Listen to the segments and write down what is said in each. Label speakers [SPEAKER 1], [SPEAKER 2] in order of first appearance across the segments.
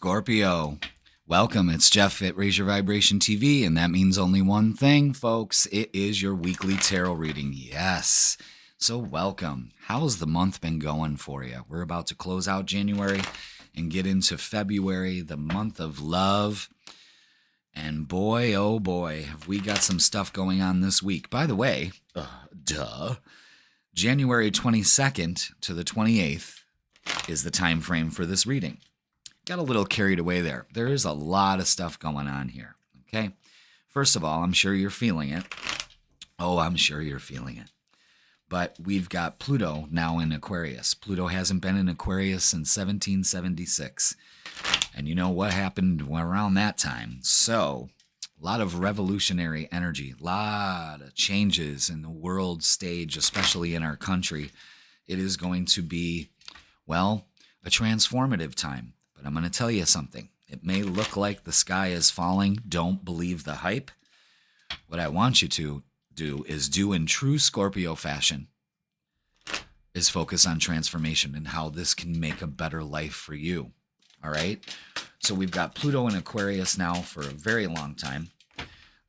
[SPEAKER 1] Scorpio, welcome. It's Jeff at Raise Your Vibration TV, and that means only one thing, folks. It is your weekly tarot reading. Yes. So welcome. How's the month been going for you? We're about to close out January and get into February, the month of love. And boy, oh boy, have we got some stuff going on this week. By the way, January 22nd to the 28th is the time frame for this reading. Got a little carried away there. There is a lot of stuff going on here, okay? First of all, I'm sure you're feeling it. Oh, I'm sure you're feeling it. But we've got Pluto now in Aquarius. Pluto hasn't been in Aquarius since 1776. And you know what happened around that time? So, a lot of revolutionary energy, a lot of changes in the world stage, especially in our country. It is going to be, well, a transformative time. But I'm going to tell you something. It may look like the sky is falling. Don't believe the hype. What I want you to do is do in true Scorpio fashion is focus on transformation and how this can make a better life for you. All right? So we've got Pluto in Aquarius now for a very long time.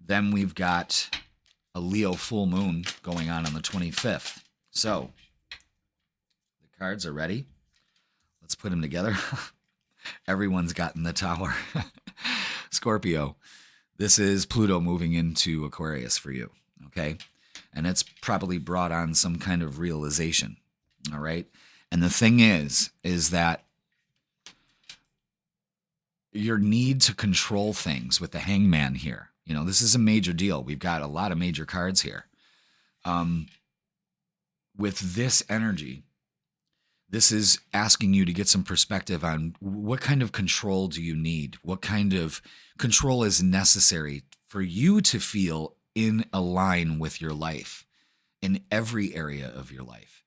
[SPEAKER 1] Then we've got a Leo full moon going on the 25th. So the cards are ready. Let's put them together. Everyone's gotten the tower. Scorpio, this is Pluto moving into Aquarius for you, okay? And it's probably brought on some kind of realization, all right? And the thing is that your need to control things with the Hangman here, you know, this is a major deal. We've got a lot of major cards here. With this energy, this is asking you to get some perspective on what kind of control do you need? What kind of control is necessary for you to feel in a line with your life in every area of your life?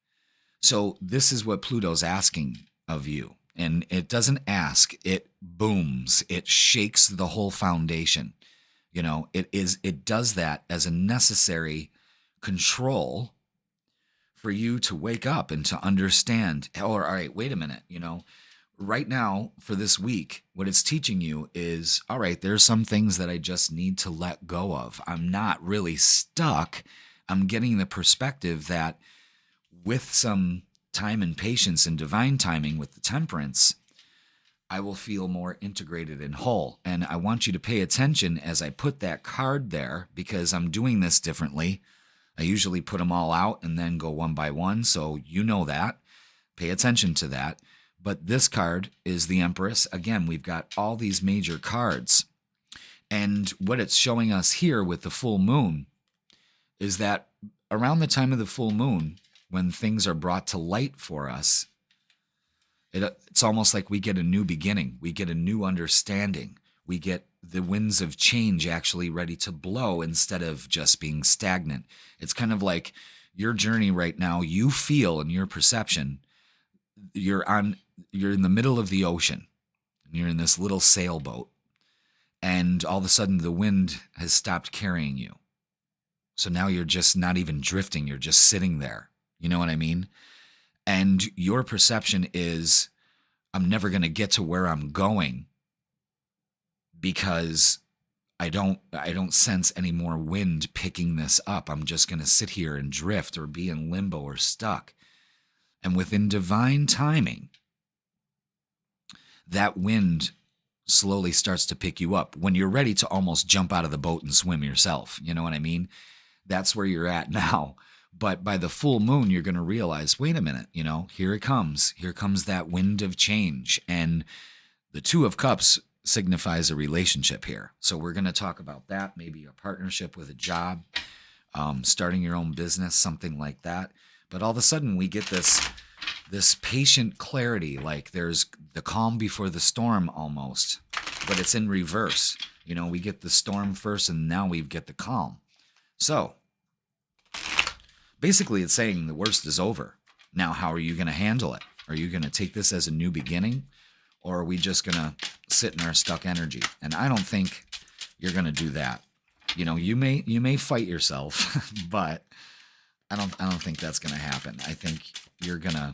[SPEAKER 1] So this is what Pluto's asking of you. And it doesn't ask, it booms, it shakes the whole foundation. You know, it does that as a necessary control for you to wake up and to understand, oh, all right, wait a minute, you know, right now for this week, what it's teaching you is, all right, there's some things that I just need to let go of. I'm not really stuck. I'm getting the perspective that with some time and patience and divine timing with the temperance, I will feel more integrated and whole. And I want you to pay attention as I put that card there because I'm doing this differently. I usually put them all out and then go one by one, so you know that. Pay attention to that. But this card is the Empress. Again, we've got all these major cards. And what it's showing us here with the full moon is that around the time of the full moon, when things are brought to light for us, it's almost like we get a new beginning. We get a new understanding. We get the winds of change actually ready to blow instead of just being stagnant. It's kind of like your journey right now, you feel in your perception, you're in the middle of the ocean. And you're in this little sailboat. And all of a sudden the wind has stopped carrying you. So now you're just not even drifting. You're just sitting there. You know what I mean? And your perception is, I'm never going to get to where I'm going because I don't sense any more wind picking this up. I'm just going to sit here and drift or be in limbo or stuck. And within divine timing, that wind slowly starts to pick you up when you're ready to almost jump out of the boat and swim yourself. You know what I mean? That's where you're at now. But by the full moon, you're going to realize, wait a minute, you know, here it comes. Here comes that wind of change. And the Two of Cups signifies a relationship here. So we're going to talk about that, maybe a partnership with a job, starting your own business, something like that. But all of a sudden we get this patient clarity, like there's the calm before the storm almost, but it's in reverse. You know, we get the storm first and now we get the calm. So basically it's saying the worst is over. Now, how are you going to handle it? Are you going to take this as a new beginning? Or are we just going to sit in our stuck energy? And I don't think you're going to do that. You know, you may fight yourself, but I don't think that's going to happen. I think you're going to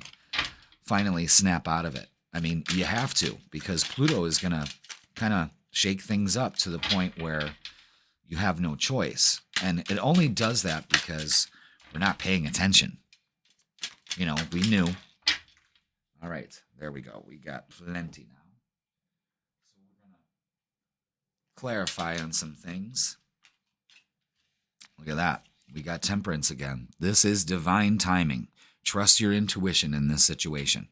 [SPEAKER 1] finally snap out of it. I mean, you have to, because Pluto is going to kind of shake things up to the point where you have no choice. And it only does that because we're not paying attention. You know, we knew. All right, there we go. We got plenty now. So we're going to clarify on some things. Look at that. We got temperance again. This is divine timing. Trust your intuition in this situation.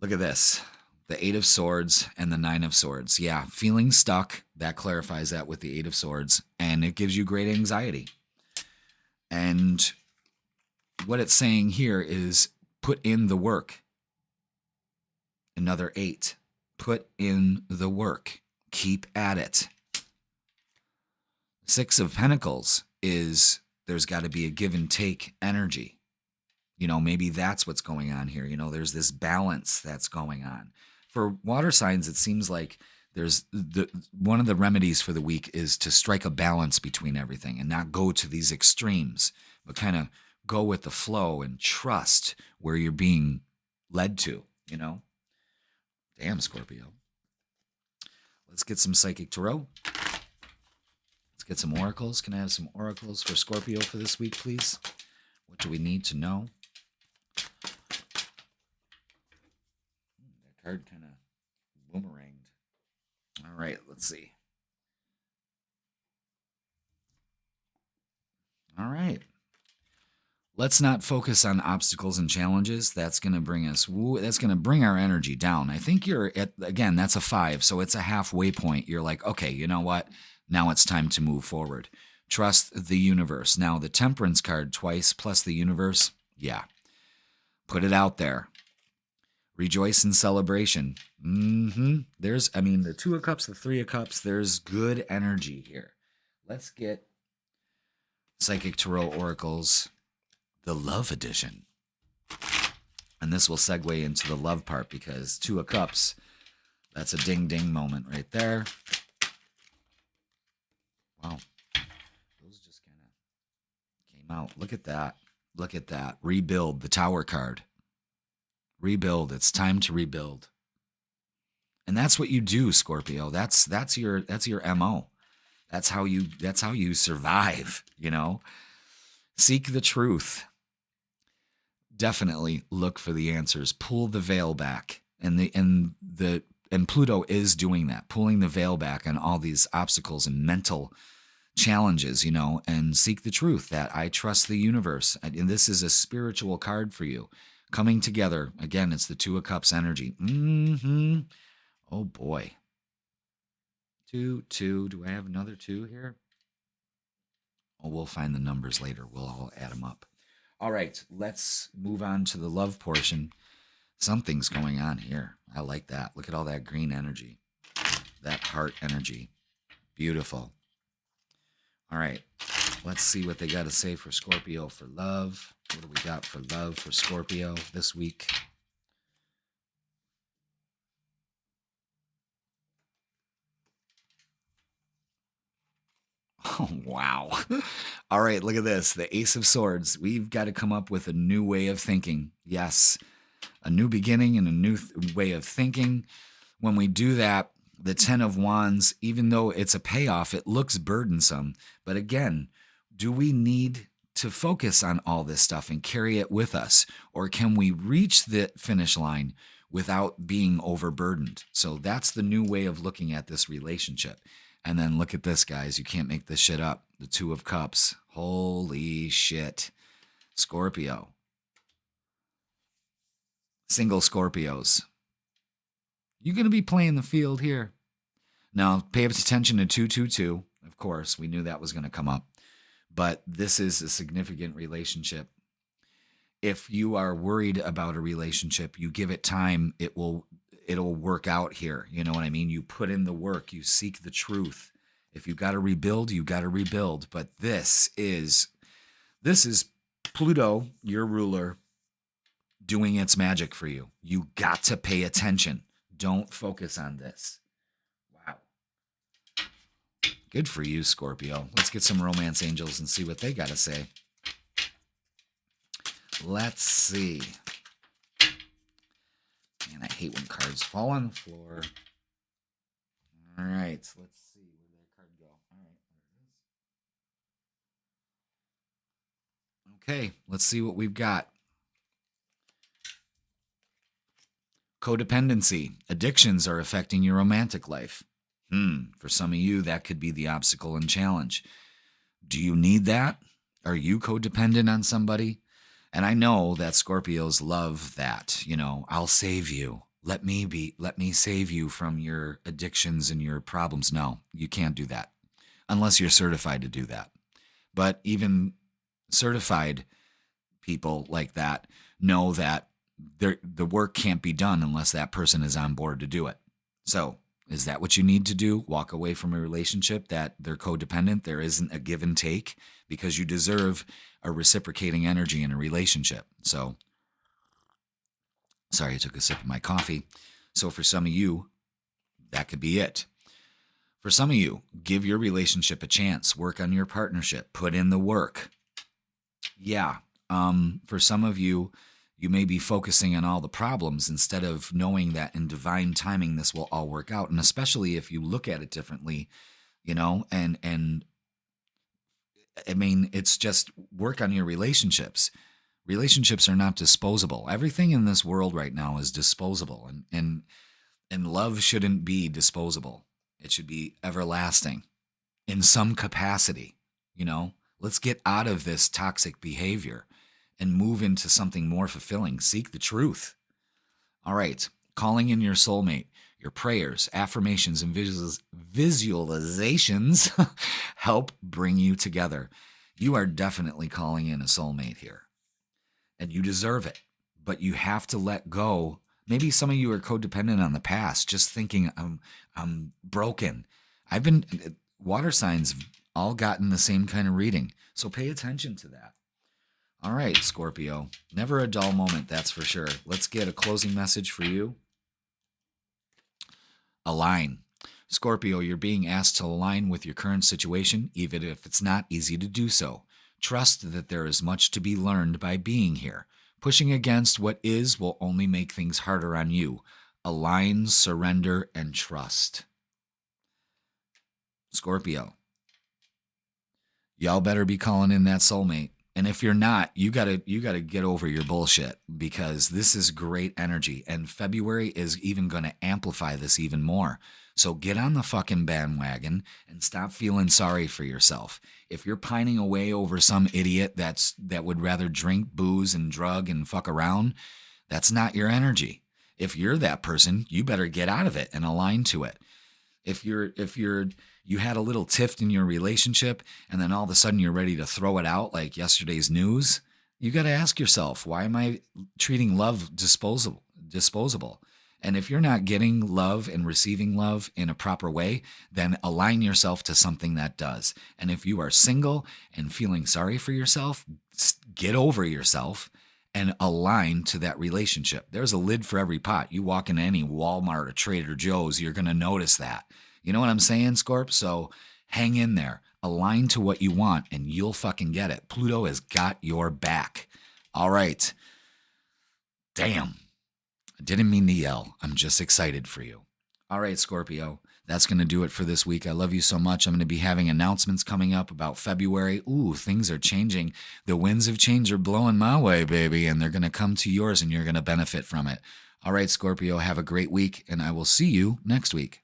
[SPEAKER 1] Look at this. The 8 of Swords and the 9 of Swords. Yeah, feeling stuck. That clarifies that with the 8 of Swords. And it gives you great anxiety. And what it's saying here is put in the work. Another 8. Put in the work. Keep at it. 6 of Pentacles is there's got to be a give and take energy. You know, maybe that's what's going on here. You know, there's this balance that's going on. For water signs, it seems like there's one of the remedies for the week is to strike a balance between everything and not go to these extremes, but kind of go with the flow and trust where you're being led to, you know? Damn, Scorpio. Let's get some Psychic Tarot. Let's get some oracles. Can I have some oracles for Scorpio for this week, please? What do we need to know? That card kind of boomeranged. All right, let's see. All right. Let's not focus on obstacles and challenges. That's going to bring us, that's going to bring our energy down. I think you're at, again, that's a 5. So it's a halfway point. You're like, okay, you know what? Now it's time to move forward. Trust the universe. Now the Temperance card twice plus the universe. Yeah. Put it out there. Rejoice in celebration. There's, I mean, the 2 of Cups, the 3 of Cups, there's good energy here. Let's get Psychic Tarot Oracles, the Love Edition. And this will segue into the love part because 2 of Cups, that's a ding-ding moment right there. Wow. Those just kind of came out. Look at that. Look at that. Rebuild, the Tower card. Rebuild. It's time to rebuild. And that's what you do, Scorpio. That's your MO. That's how you survive, you know? Seek the truth. Definitely look for the answers. Pull the veil back. And Pluto is doing that, pulling the veil back on all these obstacles and mental challenges, you know, and seek the truth that I trust the universe. And this is a spiritual card for you. Coming together. Again, it's the 2 of Cups energy. Oh, boy. 2, 2. Do I have another 2 here? Oh, we'll find the numbers later. We'll all add them up. All right, let's move on to the love portion. Something's going on here. I like that. Look at all that green energy. That heart energy. Beautiful. All right, let's see what they got to say for Scorpio for love. What do we got for love for Scorpio this week? Oh, wow. All right, look at this. The Ace of Swords. We've got to come up with a new way of thinking. Yes, a new beginning and a new way of thinking. When we do that, the 10 of Wands, even though it's a payoff, it looks burdensome. But again, do we need to focus on all this stuff and carry it with us? Or can we reach the finish line without being overburdened? So that's the new way of looking at this relationship. And then look at this, guys. You can't make this shit up. The 2 of Cups. Holy shit. Scorpio. Single Scorpios. You're going to be playing the field here. Now, pay attention to 222. Of course, we knew that was going to come up. But this is a significant relationship. If you are worried about a relationship, you give it time, it'll work out here. You know what I mean? You put in the work, you seek the truth. If you got to rebuild, you got to rebuild. But this is Pluto, your ruler, doing its magic for you. You got to pay attention. Don't focus on this. Wow. Good for you, Scorpio. Let's get some romance angels and see what they got to say. Let's see. I hate when cards fall on the floor. All right, let's see. Where did that card go? All right, there it is. Okay, let's see what we've got. Codependency. Addictions are affecting your romantic life. For some of you, that could be the obstacle and challenge. Do you need that? Are you codependent on somebody? And I know that Scorpios love that. I'll save you. Let me save you from your addictions and your problems. No, you can't do that unless you're certified to do that. But even certified people like that know that the work can't be done unless that person is on board to do it. So is that what you need to do? Walk away from a relationship that they're codependent? There isn't a give and take, because you deserve a reciprocating energy in a relationship. So, sorry, I took a sip of my coffee. So for some of you, that could be it. For some of you, give your relationship a chance. Work on your partnership. Put in the work. Yeah. For some of you, you may be focusing on all the problems instead of knowing that in divine timing, this will all work out. And especially if you look at it differently, and I mean, it's just work on your relationships. Relationships are not disposable. Everything in this world right now is disposable, and love shouldn't be disposable. It should be everlasting in some capacity. Let's get out of this toxic behavior and move into something more fulfilling. Seek the truth. All right. Calling in your soulmate. Your prayers, affirmations, and visualizations help bring you together. You are definitely calling in a soulmate here. And you deserve it. But you have to let go. Maybe some of you are codependent on the past, just thinking, I'm broken. Water signs all gotten the same kind of reading. So pay attention to that. All right, Scorpio. Never a dull moment, that's for sure. Let's get a closing message for you. Align. Scorpio, you're being asked to align with your current situation, even if it's not easy to do so. Trust that there is much to be learned by being here. Pushing against what is will only make things harder on you. Align, surrender, and trust. Scorpio, y'all better be calling in that soulmate. And if you're not, you gotta get over your bullshit, because this is great energy, and February is even going to amplify this even more. So get on the fucking bandwagon and stop feeling sorry for yourself. If you're pining away over some idiot that would rather drink booze and drug and fuck around, that's not your energy. If you're that person, you better get out of it and align to it. If you had a little tiff in your relationship and then all of a sudden you're ready to throw it out like yesterday's news, you got to ask yourself, why am I treating love disposable? And if you're not getting love and receiving love in a proper way, then align yourself to something that does. And if you are single and feeling sorry for yourself, get over yourself and align to that relationship. There's a lid for every pot. You walk into any Walmart or Trader Joe's, you're going to notice that. You know what I'm saying, Scorp? So hang in there. Align to what you want, and you'll fucking get it. Pluto has got your back. All right. Damn. I didn't mean to yell. I'm just excited for you. All right, Scorpio. That's going to do it for this week. I love you so much. I'm going to be having announcements coming up about February. Ooh, things are changing. The winds of change are blowing my way, baby, and they're going to come to yours, and you're going to benefit from it. All right, Scorpio, have a great week, and I will see you next week.